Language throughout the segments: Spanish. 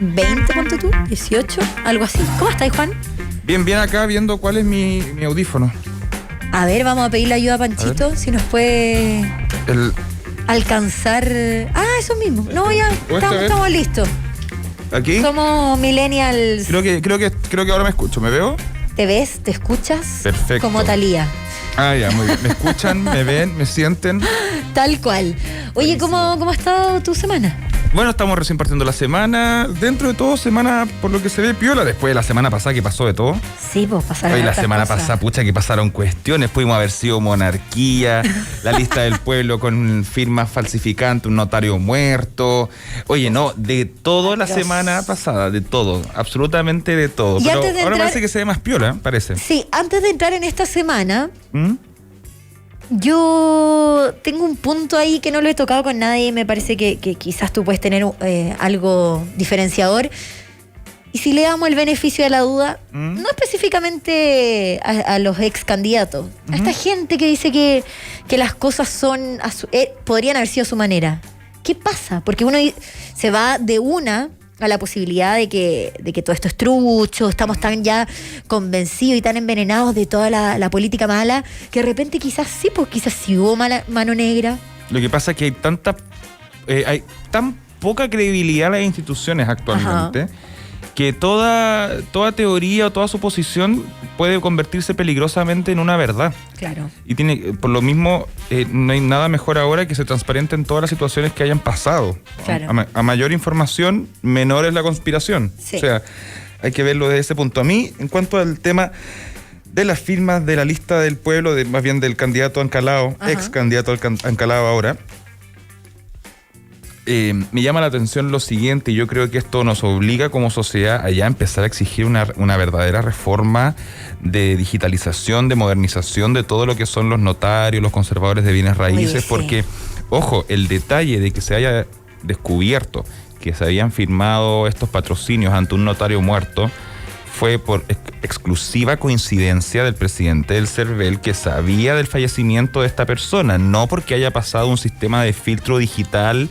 20, ponte tú, 18, algo así. ¿Cómo estás, Juan? Bien, bien acá viendo cuál es mi audífono. A ver, vamos a pedirle ayuda a Panchito, si nos puede alcanzar. Ah, eso mismo. No, ya estamos listos. ¿Aquí? Somos millennials. Creo que ahora me escucho. ¿Me veo? ¿Te ves? ¿Te escuchas? Perfecto. Como Thalía. Ah, ya, muy bien. ¿Me escuchan? ¿Me ven? ¿Me sienten? Tal cual. Oye, ¿cómo ha estado tu semana? Bueno, estamos recién partiendo la semana. Dentro de todo, semana por lo que se ve piola. Después de la semana pasada que pasó de todo. Sí, pues pasaron. Hoy la semana pasada, pucha, que pasaron cuestiones. Pudimos haber sido monarquía, la lista del pueblo con firmas falsificantes, un notario muerto. Oye, no, de todo la semana pasada, de todo, absolutamente de todo. Y pero ahora parece que se ve más piola, parece. Sí, antes de entrar en esta semana, yo tengo un punto ahí que no lo he tocado con nadie y me parece que quizás tú puedes tener algo diferenciador. Y si le damos el beneficio de la duda, no específicamente a los ex candidatos, a esta gente que dice que las cosas son podrían haber sido a su manera. ¿Qué pasa? Porque uno se va de una a la posibilidad de que todo esto es trucho, estamos tan ya convencidos y tan envenenados de toda la política mala, que de repente quizás sí hubo mano negra. Lo que pasa es que hay tan poca credibilidad en las instituciones actualmente. Ajá. Que toda teoría o toda suposición puede convertirse peligrosamente en una verdad. Claro. Y por lo mismo, no hay nada mejor ahora que se transparenten todas las situaciones que hayan pasado. Claro. A mayor información, menor es la conspiración. Sí. O sea, hay que verlo desde ese punto. A mí, en cuanto al tema de las firmas de la lista del pueblo, más bien del candidato Ancalao, ex candidato Ancalao ahora, me llama la atención lo siguiente, y yo creo que esto nos obliga como sociedad a ya empezar a exigir una verdadera reforma de digitalización, de modernización de todo lo que son los notarios, los conservadores de bienes raíces. Oye, sí. Porque, ojo, el detalle de que se haya descubierto que se habían firmado estos patrocinios ante un notario muerto fue por exclusiva coincidencia del presidente del CERVEL, que sabía del fallecimiento de esta persona, no porque haya pasado un sistema de filtro digital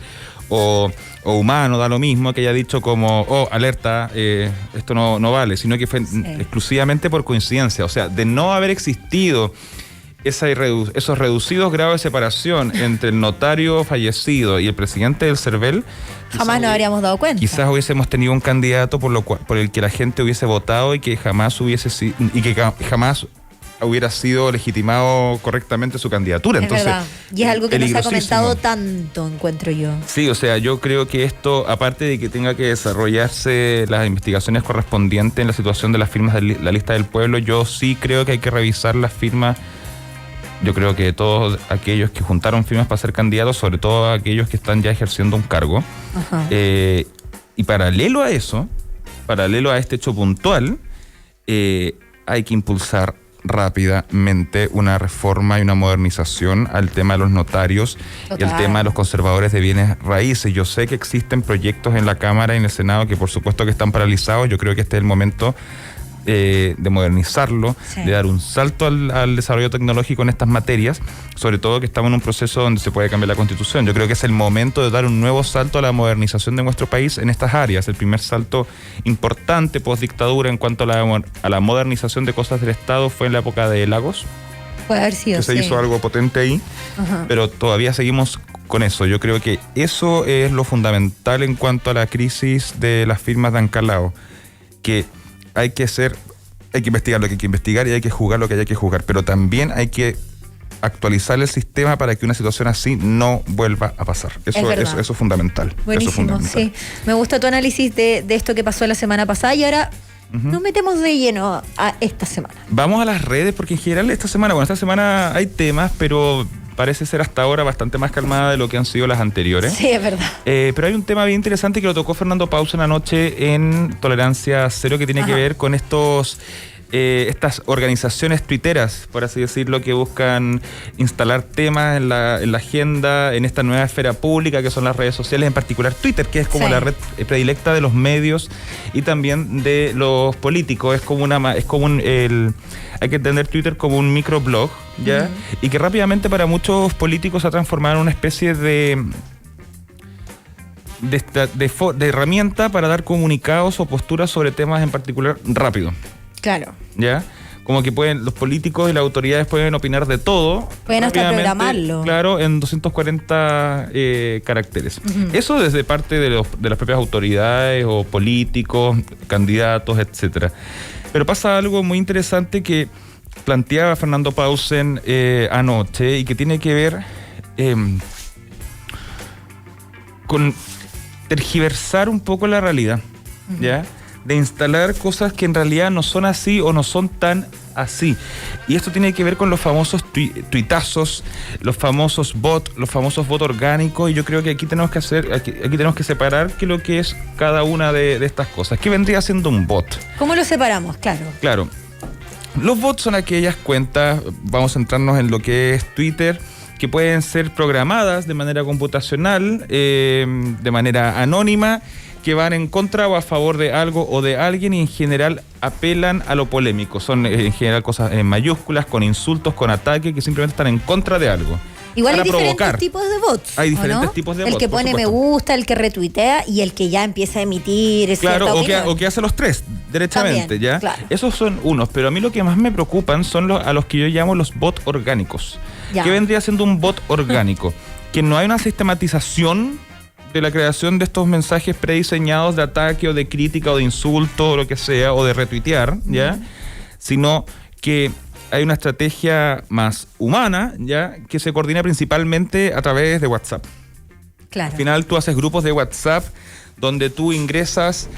o humano, da lo mismo, que haya dicho como, alerta, esto no vale, sino que fue exclusivamente por coincidencia. O sea, de no haber existido esos reducidos grados de separación entre el notario fallecido y el presidente del CERVEL, jamás nos habríamos dado cuenta. Quizás hubiésemos tenido un candidato por el que la gente hubiese votado y que jamás hubiera sido legitimado correctamente su candidatura. Entonces, verdad. Y es algo que no se ha comentado tanto, encuentro yo. Sí, o sea, yo creo que esto, aparte de que tenga que desarrollarse las investigaciones correspondientes en la situación de las firmas de la lista del pueblo, yo sí creo que hay que revisar las firmas. Yo creo que todos aquellos que juntaron firmas para ser candidatos, sobre todo aquellos que están ya ejerciendo un cargo. Y paralelo a eso, paralelo a este hecho puntual, hay que impulsar rápidamente una reforma y una modernización al tema de los notarios. Total. Y al tema de los conservadores de bienes raíces. Yo sé que existen proyectos en la Cámara y en el Senado que por supuesto que están paralizados. Yo creo que este es el momento de modernizarlo, de dar un salto al desarrollo tecnológico en estas materias, sobre todo que estamos en un proceso donde se puede cambiar la Constitución. Yo creo que es el momento de dar un nuevo salto a la modernización de nuestro país en estas áreas. El primer salto importante post-dictadura en cuanto a la modernización de cosas del Estado fue en la época de Lagos. Puede haber sido, que se hizo algo potente ahí, pero todavía seguimos con eso. Yo creo que eso es lo fundamental en cuanto a la crisis de las firmas de Ancalao, que hay que investigar lo que hay que investigar y hay que juzgar lo que hay que juzgar, pero también hay que actualizar el sistema para que una situación así no vuelva a pasar. Eso es fundamental. Buenísimo, eso es fundamental. Sí. Me gusta tu análisis de esto que pasó la semana pasada y ahora nos metemos de lleno a esta semana. Vamos a las redes porque en general esta semana hay temas, pero parece ser hasta ahora bastante más calmada de lo que han sido las anteriores. Sí, es verdad. Pero hay un tema bien interesante que lo tocó Fernando Pausa en la noche en Tolerancia Cero, que tiene que ver con estas organizaciones tuiteras, por así decirlo, que buscan instalar temas en la agenda, en esta nueva esfera pública que son las redes sociales, en particular Twitter, que es como la red predilecta de los medios y también de los políticos. Hay que entender Twitter como un microblog, ¿ya? Y que rápidamente para muchos políticos se ha transformado en una especie de de herramienta para dar comunicados o posturas sobre temas en particular rápido. Claro. ¿Ya? Como que los políticos y las autoridades pueden opinar de todo. Pueden hasta programarlo. Claro, en 240 caracteres. Uh-huh. Eso desde parte de las propias autoridades o políticos, candidatos, etcétera. Pero pasa algo muy interesante que planteaba Fernando Pausen anoche y que tiene que ver con tergiversar un poco la realidad, uh-huh. ¿Ya? De instalar cosas que en realidad no son así o no son tan así. Y esto tiene que ver con los famosos tuitazos, los famosos bots orgánicos, y yo creo que aquí tenemos que separar qué es lo que es cada una de estas cosas. ¿Qué vendría siendo un bot? ¿Cómo lo separamos? Claro. Los bots son aquellas cuentas, vamos a centrarnos en lo que es Twitter, que pueden ser programadas de manera computacional, de manera anónima, que van en contra o a favor de algo o de alguien y en general apelan a lo polémico. Son en general cosas en mayúsculas, con insultos, con ataques, que simplemente están en contra de algo. Igual hay diferentes tipos de bots. Hay diferentes tipos de bots. El que pone me gusta, el que retuitea y el que ya empieza a emitir. Claro, o que hace los tres, derechamente. También, ¿ya? Claro. Esos son unos, pero a mí lo que más me preocupan son a los que yo llamo los bots orgánicos. Ya. ¿Qué vendría siendo un bot orgánico? Que no hay una sistematización de la creación de estos mensajes prediseñados de ataque o de crítica o de insulto o lo que sea, o de retuitear, ¿ya? Sino que hay una estrategia más humana, ¿ya? Que se coordina principalmente a través de WhatsApp. Claro. Al final tú haces grupos de WhatsApp donde tú ingresas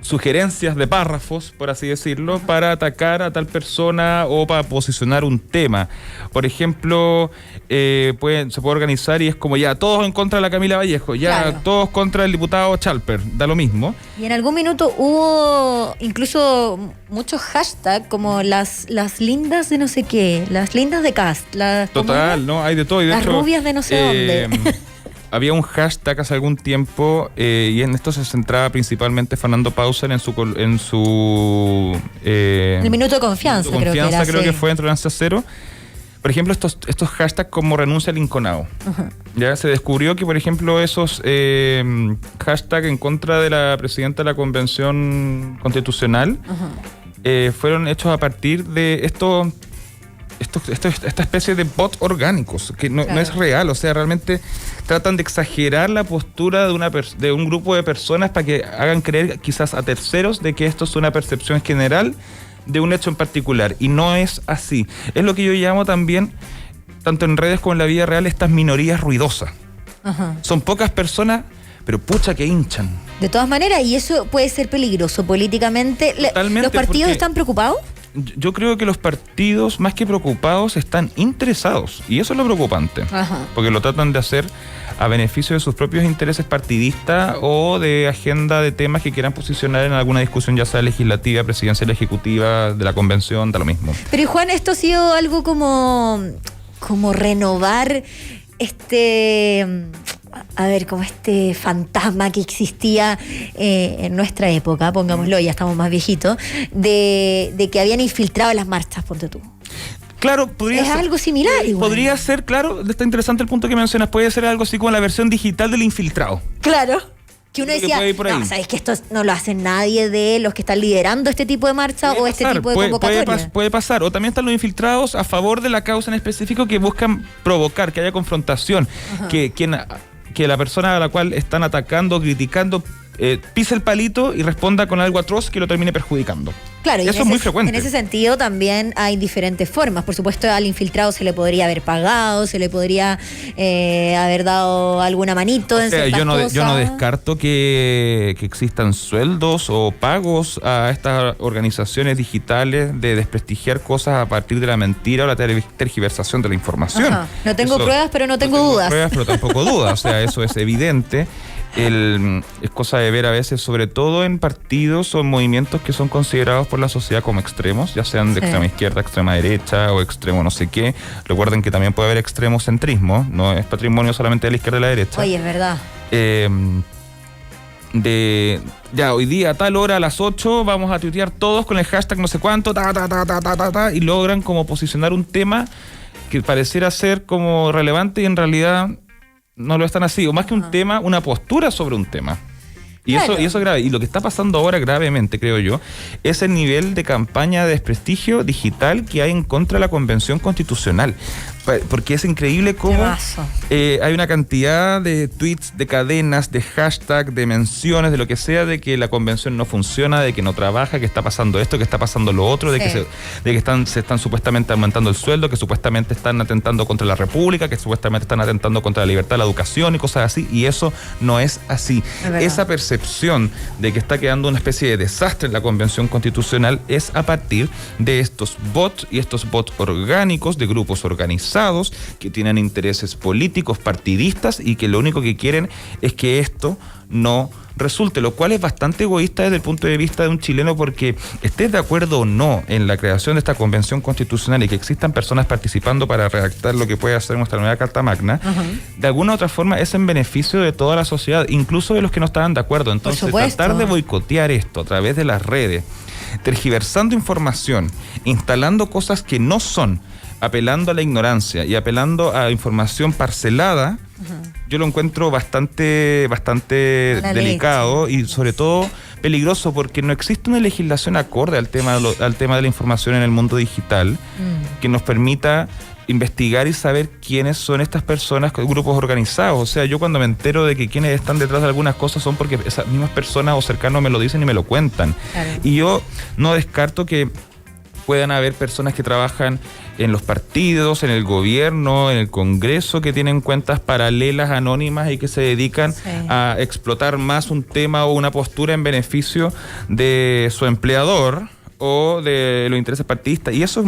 sugerencias de párrafos, por así decirlo, para atacar a tal persona o para posicionar un tema. Por ejemplo, se puede organizar y es como ya, todos en contra de la Camila Vallejo, ya, claro. Todos contra el diputado Chalper, da lo mismo. Y en algún minuto hubo incluso muchos hashtags como las lindas de no sé qué, las lindas de Cast. Total, ¿no? Hay de todo. Y de las hecho, rubias de no sé dónde. Había un hashtag hace algún tiempo y en esto se centraba principalmente Fernando Pausen en su el minuto de confianza, creo que fue en Tolerancia Cero. Por ejemplo, estos hashtags como renuncia al Inconao. Uh-huh. Ya se descubrió que, por ejemplo, esos hashtags en contra de la presidenta de la Convención Constitucional uh-huh. Fueron hechos a partir de esta especie de bots orgánicos, que no es real, o sea, realmente tratan de exagerar la postura de un grupo de personas para que hagan creer quizás a terceros de que esto es una percepción general de un hecho en particular, y no es así. Es lo que yo llamo también, tanto en redes como en la vida real, estas minorías ruidosas. Ajá. Son pocas personas, pero pucha que hinchan. De todas maneras, y eso puede ser peligroso políticamente. Totalmente. ¿Los partidos están preocupados? Yo creo que los partidos, más que preocupados, están interesados. Y eso es lo preocupante. Ajá. Porque lo tratan de hacer a beneficio de sus propios intereses partidistas o de agenda de temas que quieran posicionar en alguna discusión, ya sea legislativa, presidencial, ejecutiva, de la convención, da lo mismo. Pero, Juan, esto ha sido algo como renovar como este fantasma que existía en nuestra época, pongámoslo, ya estamos más viejitos, de que habían infiltrado las marchas, ponte tú. Claro, podría ser. Es algo similar igual. Podría ser, claro, está interesante el punto que mencionas, puede ser algo así como la versión digital del infiltrado. Claro. Que uno decía, no, sabes que esto no lo hace nadie de los que están liderando este tipo de marcha o este tipo de convocatoria. Puede pasar. O también están los infiltrados a favor de la causa en específico que buscan provocar, que haya confrontación, que la persona a la cual están atacando o criticando pise el palito y responda con algo atroz que lo termine perjudicando. Claro, y eso es muy frecuente. En ese sentido también hay diferentes formas. Por supuesto, al infiltrado se le podría haber pagado, se le podría haber dado alguna manito en ciertas cosas. Yo no descarto que existan sueldos o pagos a estas organizaciones digitales de desprestigiar cosas a partir de la mentira o la tergiversación de la información. Ajá. No tengo pruebas, pero no tengo dudas. Pruebas, pero tampoco dudas. O sea, eso es evidente. Es cosa de ver a veces, sobre todo en partidos o movimientos que son considerados por la sociedad como extremos, ya sean de extrema izquierda, extrema derecha o extremo no sé qué. Recuerden que también puede haber extremocentrismo, no es patrimonio solamente de la izquierda y la derecha. Oye, es verdad. Hoy día a tal hora a las 8 vamos a tuitear todos con el hashtag no sé cuánto, y logran como posicionar un tema que pareciera ser como relevante y en realidad no lo están así, o más que un tema, una postura sobre un tema. Y claro. eso es grave. Y lo que está pasando ahora gravemente, creo yo, es el nivel de campaña de desprestigio digital que hay en contra de la Convención Constitucional. Porque es increíble cómo hay una cantidad de tweets, de cadenas, de hashtag, de menciones, de lo que sea, de que la convención no funciona, de que no trabaja, que está pasando esto, que está pasando lo otro, de que se están supuestamente aumentando el sueldo, que supuestamente están atentando contra la República, que supuestamente están atentando contra la libertad de la educación y cosas así, y eso no es así. Esa percepción de que está quedando una especie de desastre en la Convención Constitucional es a partir de estos bots y estos bots orgánicos de grupos organizados que tienen intereses políticos, partidistas y que lo único que quieren es que esto no resulte, lo cual es bastante egoísta desde el punto de vista de un chileno, porque estés de acuerdo o no en la creación de esta Convención Constitucional y que existan personas participando para redactar lo que puede hacer nuestra nueva Carta Magna, de alguna u otra forma es en beneficio de toda la sociedad, incluso de los que no estaban de acuerdo. Entonces, tratar de boicotear esto a través de las redes, tergiversando información, instalando cosas que no son, apelando a la ignorancia y apelando a información parcelada, yo lo encuentro bastante delicado y sobre todo peligroso, porque no existe una legislación acorde al tema de la información en el mundo digital que nos permita investigar y saber quiénes son estas personas, grupos organizados. O sea, yo cuando me entero de que quienes están detrás de algunas cosas son porque esas mismas personas o cercanos me lo dicen y me lo cuentan. Claro. Y yo no descarto que puedan haber personas que trabajan en los partidos, en el gobierno, en el Congreso, que tienen cuentas paralelas, anónimas y que se dedican a explotar más un tema o una postura en beneficio de su empleador o de los intereses partidistas. Y eso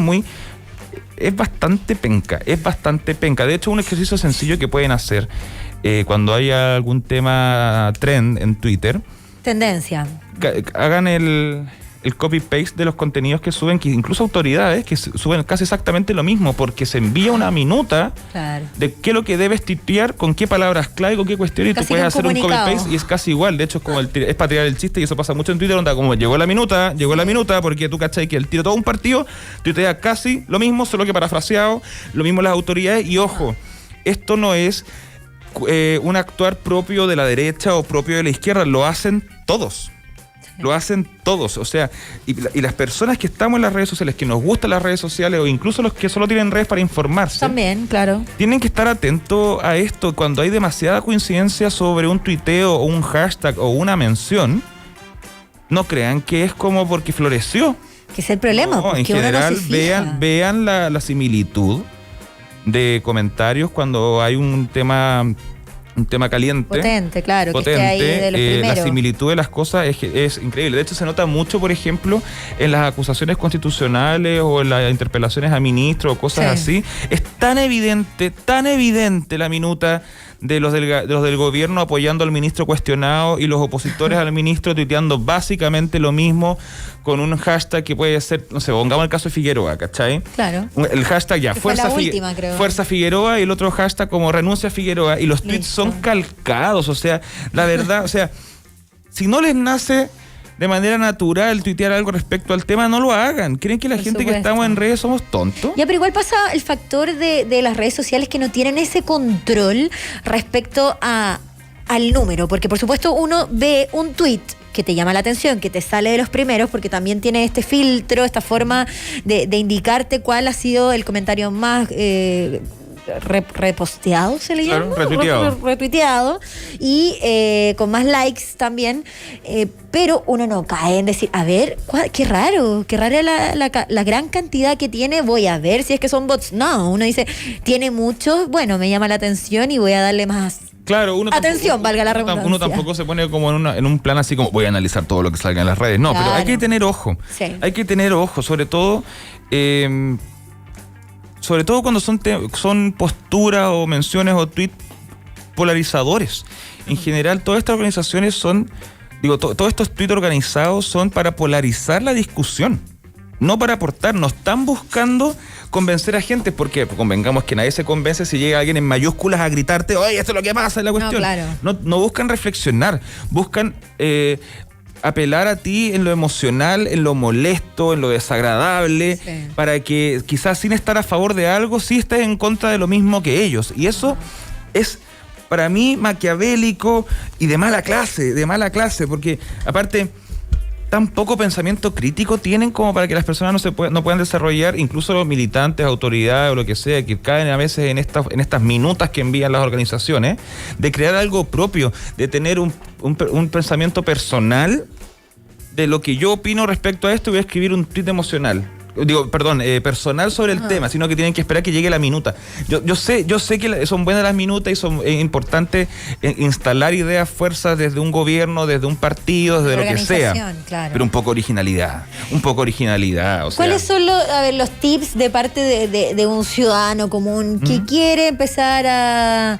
es bastante penca. De hecho, un ejercicio sencillo que pueden hacer cuando haya algún tema trend en Twitter. Tendencia. Hagan el copy-paste de los contenidos que suben, que incluso autoridades que suben casi exactamente lo mismo, porque se envía una minuta de qué es lo que debes tuitear, con qué palabras clave, con qué cuestión, y tú puedes hacer un copy-paste y es casi igual. De hecho, es como es para tirar el chiste, y eso pasa mucho en Twitter, donde como llegó la minuta, porque tú cachai que el tiro todo un partido, tuitea casi lo mismo, solo que parafraseado, lo mismo las autoridades, y ojo, esto no es un actuar propio de la derecha o propio de la izquierda, lo hacen todos. Lo hacen todos, o sea, y las personas que estamos en las redes sociales, que nos gustan las redes sociales, o incluso los que solo tienen redes para informarse. También, claro. Tienen que estar atentos a esto. Cuando hay demasiada coincidencia sobre un tuiteo o un hashtag o una mención, no crean que es como porque floreció. Que es el problema, no, en general, vean la similitud de comentarios cuando hay un tema caliente. Potente, claro. Que esté ahí de los primeros. La similitud de las cosas es increíble. De hecho, se nota mucho, por ejemplo, en las acusaciones constitucionales o en las interpelaciones a ministros o cosas así. Es tan evidente la minuta de los del gobierno apoyando al ministro cuestionado y los opositores al ministro tuiteando básicamente lo mismo con un hashtag que puede ser, no sé, pongamos el caso de Figueroa, ¿cachai? Claro. El hashtag Fuerza Figueroa y el otro hashtag como Renuncia Figueroa, y los tweets son calcados. O sea, la verdad, o sea, si no les nace de manera natural tuitear algo respecto al tema, no lo hagan. ¿Creen que la gente que estamos en redes somos tontos? Ya, pero igual pasa el factor de las redes sociales, que no tienen ese control respecto al número, porque por supuesto uno ve un tweet que te llama la atención, que te sale de los primeros, porque también tiene este filtro, esta forma de indicarte cuál ha sido el comentario más reposteado, se le llama, retuiteado, y con más likes también, pero uno no cae en decir, a ver, qué raro la gran cantidad que tiene, voy a ver si es que son bots. No, uno dice, tiene muchos, bueno, me llama la atención y voy a darle más atención, valga la redundancia. Uno tampoco se pone como en un plan así como voy a analizar todo lo que salga en las redes. No, pero hay que tener ojo. Hay que tener ojo, sobre todo cuando son posturas o menciones o tweets polarizadores. En general, todas estas organizaciones todos estos tweets organizados son para polarizar la discusión, no para aportar. No están buscando convencer a gente, porque convengamos que nadie se convence si llega alguien en mayúsculas a gritarte, oye, esto es lo que pasa, es la cuestión. No buscan reflexionar, buscan apelar a ti en lo emocional, en lo molesto, en lo desagradable, para que quizás sin estar a favor de algo, sí estés en contra de lo mismo que ellos. Y eso es para mí, maquiavélico y de mala clase, porque aparte, tan poco pensamiento crítico tienen como para que las personas no puedan desarrollar, incluso los militantes, autoridades o lo que sea, que caen a veces en estas minutas que envían las organizaciones, de crear algo propio, de tener un pensamiento personal de lo que yo opino respecto a esto. Voy a escribir un tweet personal sobre el tema, sino que tienen que esperar que llegue la minuta. Yo sé que son buenas las minutas y son importantes instalar ideas, fuerzas desde un gobierno, desde un partido, desde lo que sea. Claro. Pero un poco originalidad. ¿Cuáles son los tips de parte de un ciudadano común que quiere empezar a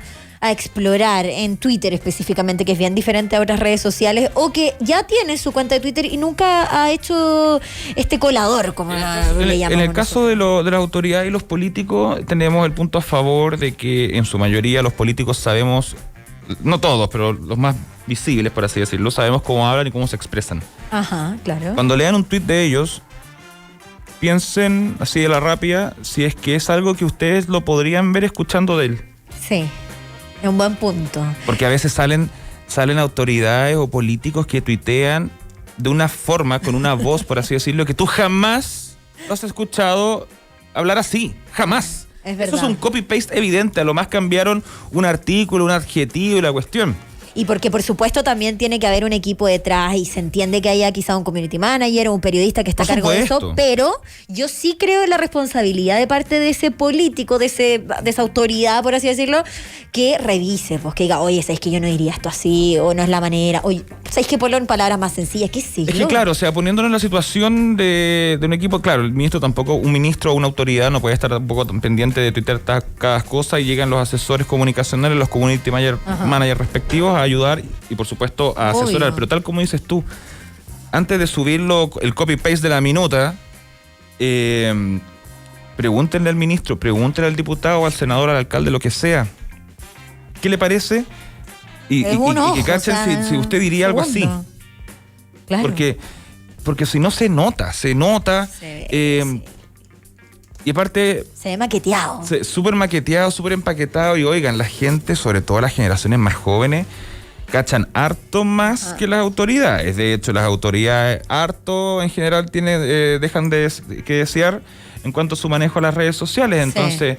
explorar en Twitter específicamente, que es bien diferente a otras redes sociales, o que ya tiene su cuenta de Twitter y nunca ha hecho este colador, como le llamamos? En el caso de las autoridades y los políticos, tenemos el punto a favor de que en su mayoría los políticos sabemos, no todos, pero los más visibles, por así decirlo, sabemos cómo hablan y cómo se expresan. Ajá, claro. Cuando lean un tuit de ellos, piensen así de la rápida si es que es algo que ustedes lo podrían ver escuchando de él. Sí. Es un buen punto. Porque a veces salen autoridades o políticos que tuitean de una forma, con una voz, por así decirlo, que tú jamás has escuchado hablar así. Jamás. Es verdad. Eso es un copy-paste evidente. A lo más cambiaron un artículo, un adjetivo y la cuestión. Y porque, por supuesto, también tiene que haber un equipo detrás y se entiende que haya quizá un community manager o un periodista que está a cargo de eso, pero yo sí creo en la responsabilidad de parte de ese político, de esa autoridad, por así decirlo, que revise, pues que diga, oye, ¿sabes que yo no diría esto así? O no es la manera. Oye, ¿sabes que ponlo en palabras más sencillas? ¿Qué sé yo? Es que claro, o sea, poniéndonos en la situación de un equipo, claro, un ministro o una autoridad no puede estar tampoco tan pendiente de tuitear cada cosa, y llegan los asesores comunicacionales, los community manager respectivos, a ayudar y por supuesto a asesorar. Obvio. Pero tal como dices tú, antes de subirlo el copy-paste de la minuta, pregúntenle al ministro, pregúntenle al diputado, al senador, al alcalde, lo que sea, ¿qué le parece? Y que cachen si usted diría algo así. Claro. Porque si no se nota. Sí. Y aparte... se ve maqueteado. Súper maqueteado, súper empaquetado. Y oigan, la gente, sobre todo las generaciones más jóvenes, cachan harto más que las autoridades. De hecho, las autoridades harto en general dejan que desear en cuanto a su manejo de las redes sociales. Entonces,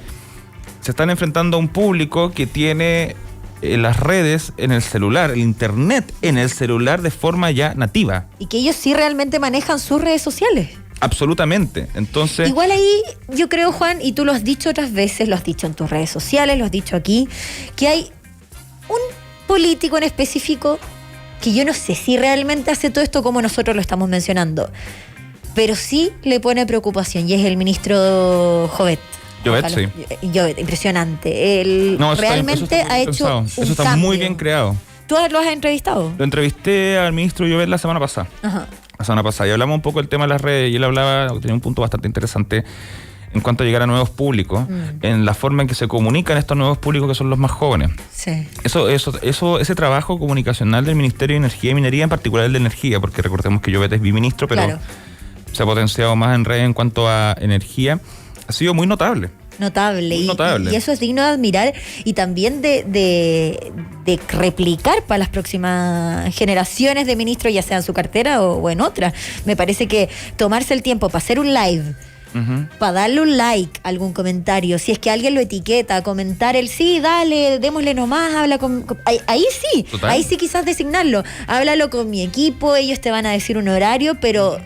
se están enfrentando a un público que tiene las redes en el celular, el internet en el celular de forma ya nativa. Y que ellos sí realmente manejan sus redes sociales. Absolutamente. Entonces, igual ahí yo creo, Juan, y tú lo has dicho otras veces, lo has dicho en tus redes sociales, lo has dicho aquí, que hay un político en específico que yo no sé si realmente hace todo esto como nosotros lo estamos mencionando, pero sí le pone preocupación, y es el ministro Jovet. Jovet, sí. Jovet, impresionante. Él realmente ha hecho un Eso está cambio. muy bien creado. ¿Tú lo has entrevistado? Lo entrevisté al ministro Jovet la semana pasada. Ajá. La semana pasada, y hablamos un poco del tema de las redes, y él tenía un punto bastante interesante en cuanto a llegar a nuevos públicos, en la forma en que se comunican estos nuevos públicos, que son los más jóvenes. Sí. Ese trabajo comunicacional del Ministerio de Energía y Minería, en particular el de Energía, porque recordemos que Jovet es viceministro, pero claro, se ha potenciado más en redes en cuanto a energía, ha sido muy notable. Y eso es digno de admirar y también de replicar para las próximas generaciones de ministros, ya sea en su cartera o en otra. Me parece que tomarse el tiempo para hacer un live, para darle un like a algún comentario, si es que alguien lo etiqueta, comentar el sí, dale, démosle nomás, habla con ahí sí. Total. Ahí sí quizás designarlo, háblalo con mi equipo, ellos te van a decir un horario, pero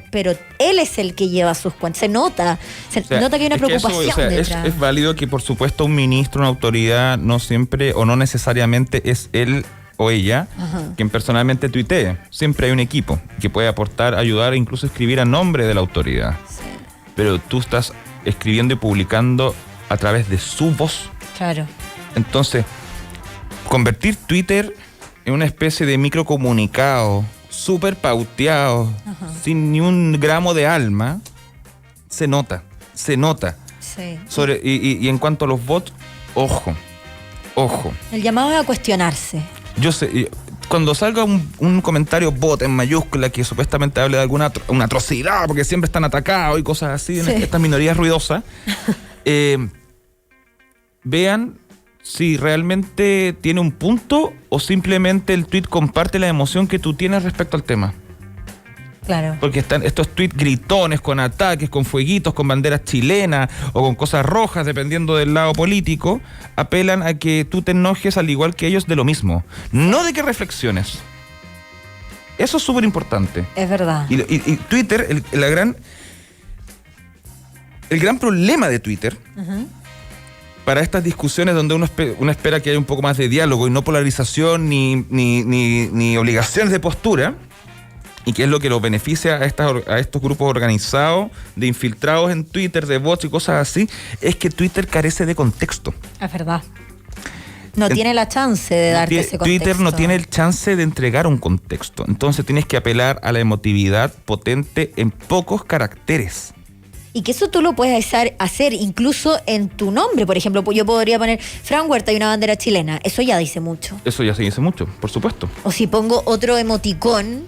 él es el que lleva sus cuentas, se nota que hay una preocupación detrás. Es válido que por supuesto un ministro, una autoridad, no siempre o no necesariamente es él o ella quien personalmente tuitee. Siempre hay un equipo que puede aportar, ayudar e incluso escribir a nombre de la autoridad. Sí. Pero tú estás escribiendo y publicando a través de su voz. Claro. Entonces, convertir Twitter en una especie de microcomunicado súper pauteado, sin ni un gramo de alma, se nota. Sí. Y en cuanto a los bots, ojo. El llamado es a cuestionarse. Yo sé, cuando salga un comentario bot en mayúscula que supuestamente hable de alguna una atrocidad, porque siempre están atacados y cosas así, en estas minorías ruidosas, vean si realmente tiene un punto o simplemente el tweet comparte la emoción que tú tienes respecto al tema. Claro. Porque están estos tweets gritones, con ataques, con fueguitos, con banderas chilenas o con cosas rojas, dependiendo del lado político, apelan a que tú te enojes al igual que ellos de lo mismo. No de que reflexiones. Eso es súper importante. Es verdad. Y Twitter, el gran problema de Twitter, para estas discusiones donde uno espera que haya un poco más de diálogo y no polarización ni obligaciones de postura, y que es lo que los beneficia a estos grupos organizados, de infiltrados en Twitter, de bots y cosas así, es que Twitter carece de contexto. Es verdad. No tiene la chance de darte ese contexto. Twitter no tiene el chance de entregar un contexto. Entonces tienes que apelar a la emotividad potente en pocos caracteres. Y que eso tú lo puedes hacer incluso en tu nombre. Por ejemplo, yo podría poner Fran Huerta y una bandera chilena. Eso ya dice mucho. Eso ya se dice mucho, por supuesto. O si pongo otro emoticón,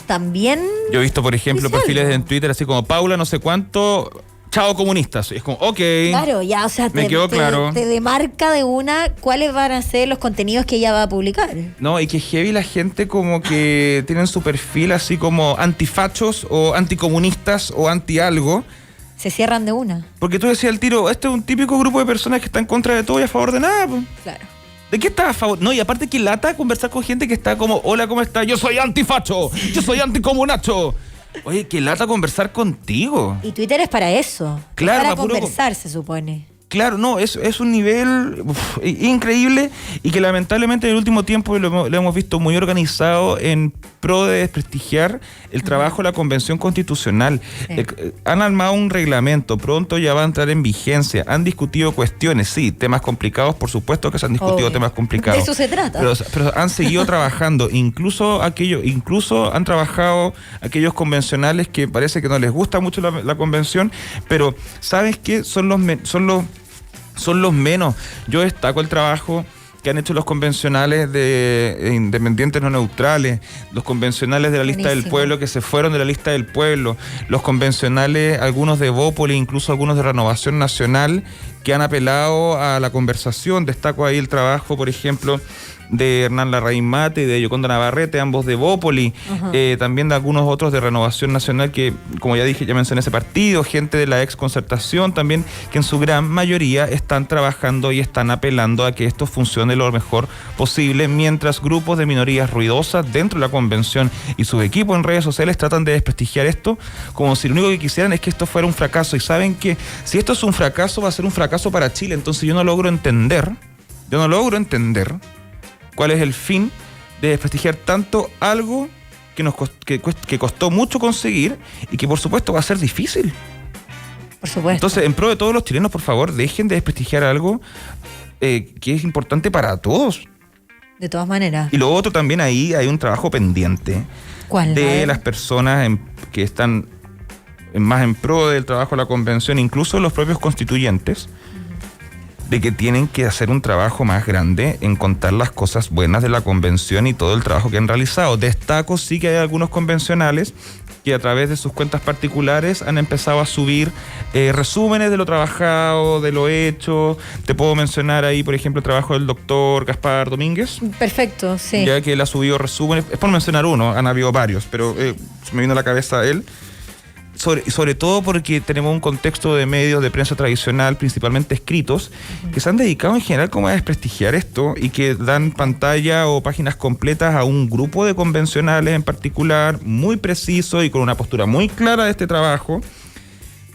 también... Yo he visto, por ejemplo, perfiles en Twitter así como Paula no sé cuánto, chao comunistas. Es como, ok. Claro, ya, o sea, me quedó claro. Te demarca de una cuáles van a ser los contenidos que ella va a publicar. No, y que heavy la gente como que tienen su perfil así como antifachos o anticomunistas o anti algo. Se cierran de una. Porque tú decías al tiro, este es un típico grupo de personas que está en contra de todo y a favor de nada. Pues. Claro. ¿De qué estás a favor? No, y aparte que lata conversar con gente que está como, hola, ¿cómo estás? Yo soy antifacho, yo soy anticomunacho. Oye, que lata conversar contigo. Y Twitter es para eso. Claro, es para conversar, se supone. Claro, no, es un nivel increíble y que lamentablemente en el último tiempo lo hemos visto muy organizado en pro de desprestigiar el trabajo de la Convención Constitucional. Sí. Han armado un reglamento, pronto ya va a entrar en vigencia, han discutido cuestiones, sí, temas complicados, por supuesto que se han discutido temas complicados. De eso se trata. Pero han seguido trabajando, incluso han trabajado aquellos convencionales que parece que no les gusta mucho la convención, pero ¿sabes qué? Son los menos. Yo destaco el trabajo que han hecho los convencionales de independientes no neutrales, los convencionales de la lista del pueblo que se fueron de la lista del pueblo, los convencionales, algunos de Bópoli, incluso algunos de Renovación Nacional, que han apelado a la conversación. Destaco ahí el trabajo, por ejemplo, de Hernán Larraín Mate y de Yoconda Navarrete, ambos de Bópoli, también de algunos otros de Renovación Nacional que, como ya dije, ya mencioné ese partido, gente de la ex Concertación también, que en su gran mayoría están trabajando y están apelando a que esto funcione lo mejor posible, mientras grupos de minorías ruidosas dentro de la convención y sus equipos en redes sociales tratan de desprestigiar esto como si lo único que quisieran es que esto fuera un fracaso. Y saben que si esto es un fracaso, va a ser un fracaso para Chile. Entonces yo no logro entender cuál es el fin de desprestigiar tanto algo que costó mucho conseguir y que por supuesto va a ser difícil. Por supuesto. Entonces, en pro de todos los chilenos, por favor, dejen de desprestigiar algo que es importante para todos. De todas maneras. Y lo otro también, ahí hay un trabajo pendiente. ¿Cuál? De las personas que están más en pro del trabajo de la convención, incluso los propios constituyentes, de que tienen que hacer un trabajo más grande en contar las cosas buenas de la convención y todo el trabajo que han realizado. Destaco sí que hay algunos convencionales que a través de sus cuentas particulares han empezado a subir resúmenes de lo trabajado, de lo hecho. Te puedo mencionar ahí, por ejemplo, el trabajo del doctor Gaspar Domínguez. Perfecto, sí. Ya que él ha subido resúmenes, es por mencionar uno, han habido varios, pero se me vino a la cabeza él. Sobre todo porque tenemos un contexto de medios de prensa tradicional, principalmente escritos, que se han dedicado en general como a desprestigiar esto y que dan pantalla o páginas completas a un grupo de convencionales en particular, muy preciso y con una postura muy clara de este trabajo.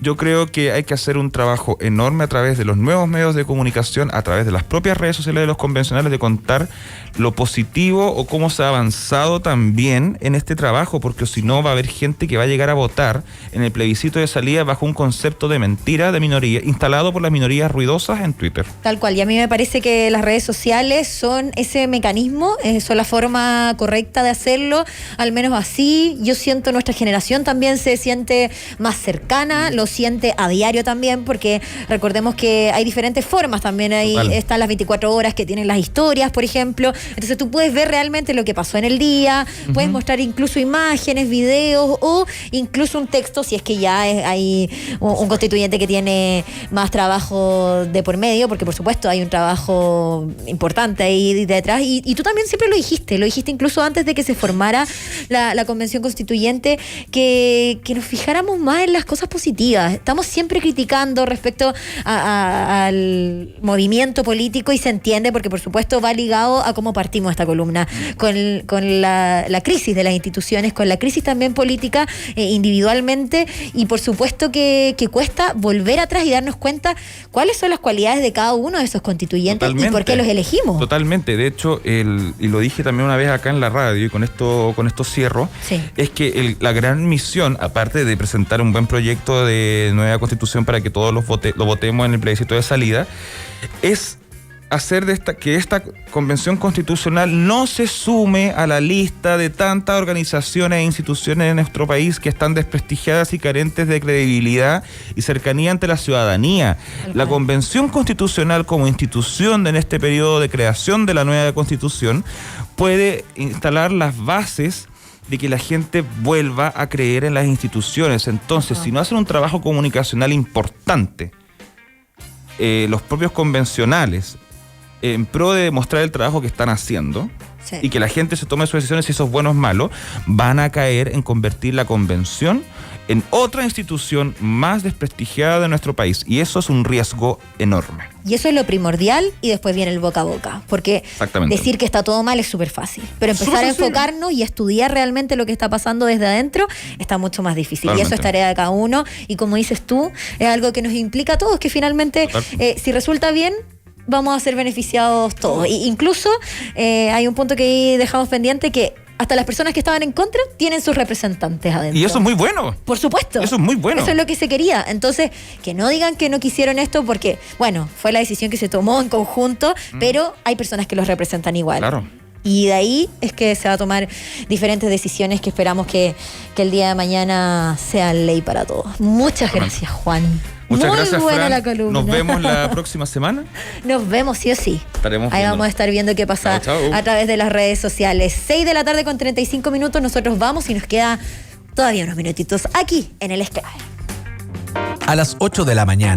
Yo creo que hay que hacer un trabajo enorme a través de los nuevos medios de comunicación, a través de las propias redes sociales de los convencionales, de contar lo positivo o cómo se ha avanzado también en este trabajo, porque si no va a haber gente que va a llegar a votar en el plebiscito de salida bajo un concepto de mentira de minoría, instalado por las minorías ruidosas en Twitter. Tal cual, y a mí me parece que las redes sociales son ese mecanismo, son la forma correcta de hacerlo, al menos así. Yo siento, nuestra generación también se siente más cercana, los siente a diario también, porque recordemos que hay diferentes formas también. Ahí están las 24 horas que tienen las historias, por ejemplo. Entonces tú puedes ver realmente lo que pasó en el día, puedes mostrar incluso imágenes, videos o incluso un texto, si es que ya hay un constituyente que tiene más trabajo de por medio, porque por supuesto hay un trabajo importante ahí detrás. Y tú también siempre lo dijiste incluso antes de que se formara la convención constituyente, que nos fijáramos más en las cosas positivas. Estamos siempre criticando respecto al movimiento político, y se entiende porque por supuesto va ligado a cómo partimos esta columna, con la crisis de las instituciones, con la crisis también política individualmente, y por supuesto que cuesta volver atrás y darnos cuenta cuáles son las cualidades de cada uno de esos constituyentes. Totalmente. Y por qué los elegimos. Totalmente. De hecho, y lo dije también una vez acá en la radio, y con esto cierro, sí, es que la gran misión, aparte de presentar un buen proyecto de nueva constitución para que todos lo votemos en el plebiscito de salida, es hacer que esta convención constitucional no se sume a la lista de tantas organizaciones e instituciones en nuestro país que están desprestigiadas y carentes de credibilidad y cercanía ante la ciudadanía. La convención constitucional, como institución en este periodo de creación de la nueva constitución, puede instalar las bases de que la gente vuelva a creer en las instituciones. Entonces, si no hacen un trabajo comunicacional importante, los propios convencionales, en pro de demostrar el trabajo que están haciendo, sí, y que la gente se tome sus decisiones, si eso es bueno o es malo, van a caer en convertir la convención en otra institución más desprestigiada de nuestro país, y eso es un riesgo enorme. Y eso es lo primordial, y después viene el boca a boca, porque decir que está todo mal es súper fácil, pero empezar a enfocarnos y a estudiar realmente lo que está pasando desde adentro está mucho más difícil. Totalmente. Y eso es tarea de cada uno, y como dices tú, es algo que nos implica a todos, que finalmente si resulta bien, vamos a ser beneficiados todos. Incluso hay un punto que ahí dejamos pendiente, que hasta las personas que estaban en contra tienen sus representantes adentro. Y eso es muy bueno. Por supuesto. Eso es muy bueno. Eso es lo que se quería. Entonces, que no digan que no quisieron esto porque, bueno, fue la decisión que se tomó en conjunto, pero hay personas que los representan igual. Claro. Y de ahí es que se va a tomar diferentes decisiones que esperamos que el día de mañana sean ley para todos. Muchas gracias, Juan. Muchas Muy gracias, buena Fran. La columna. Nos vemos la próxima semana. Nos vemos, sí o sí. Estaremos ahí vamos a estar viendo qué pasa a través de las redes sociales. 6:35 p.m. Nosotros vamos, y nos queda todavía unos minutitos aquí en El Esclave. A las 8 de la mañana.